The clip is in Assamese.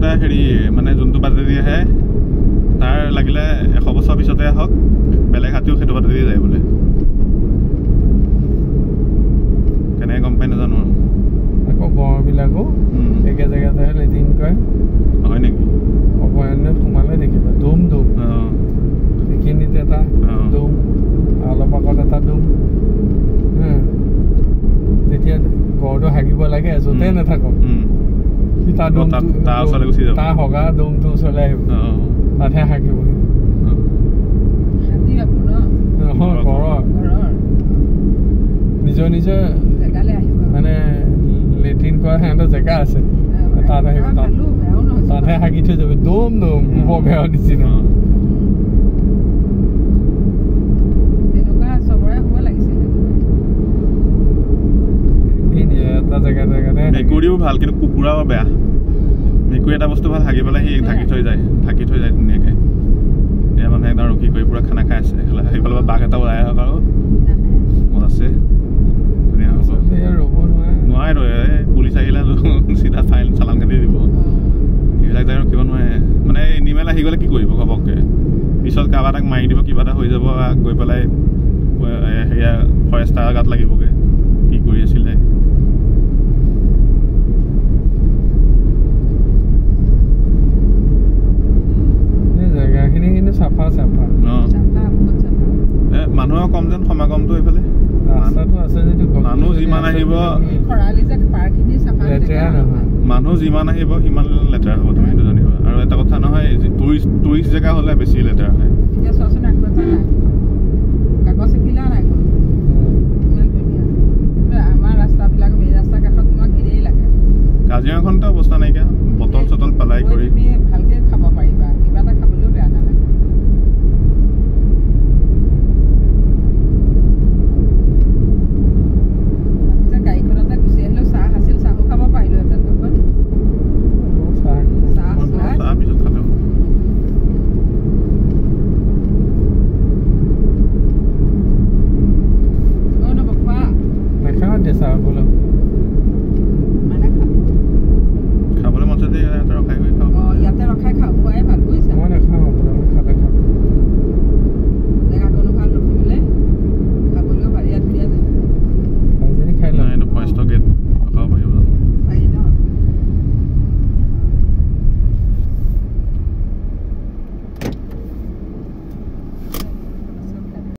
বোলে হেৰি মানে যোনটো বাটেদি আহে তাৰ লাগিলে 100 বছৰ পিছতে আহক বেলেগ হাতীও সেইটো বাটেদি যায় বোলে কেনেকৈ গম পাই নাজানো আকৌ গঁড়বিলাকো একে জেগাতে লেট্ৰিন কৰে হয় নেকি অভয়াৰণ্যত সোমালে দেখিবা দুম এইখিনিতে এটা দুম অলপ আগত এটা দুম যেতিয়া গড়টো হাগিব লাগে য'তে নাথাকক সি তাৰ হগা দমটো ওচৰলৈ আহিব তাতহে হাগিব নহয় গড়ৰ নিজৰ মানে লেট্ৰিন কৰা সিহঁতৰ জেগা আছে তাত আহিব তাতহে হাগি থৈ যাব দম গোবৰ ভেড়ৰ নিচিনা মেকুৰীও ভাল কিন্তু কুকুৰাও বেয়া মেকুৰী এটা বস্তু ভাল হাগি পেলাই সি ঢাকি থৈ যায় ধুনীয়াকৈ এয়া মানুহে একদম ৰখি কৰি পুৰা খানা খাই আছে সেইফালৰ পৰা বাঘ এটা ওলাই আহক আৰু মজা আছে ধুনীয়া হ'ব নোৱাৰে পুলিচ আহিলে চিধা ফাইন চালান কাটি দিব সেইবিলাক জেগা ৰখিব নোৱাৰে মানে এনিমেল আহি গ'লে কি কৰিব ঘপককৈ পিছত কাৰোবাৰ এটাক মাৰি দিব কিবা এটা হৈ যাব গৈ পেলাই সেয়া ফৰেষ্টাৰ গাত লাগিবগৈ কি কৰি আছিলে মানুহৰ কম যেন সমাগমটো এইফালে মানুহ যিমান আহিব মানুহ যিমান আহিব সিমান লেতেৰা হ'ব তুমি সেইটো জানিবা আৰু এটা কথা নহয় টুৰিষ্ট জেগা হ'লে বেছি লেতেৰা হয় কাজিৰঙাখনতে অৱস্থা নাইকিয়া বটল চটল পেলাই কৰি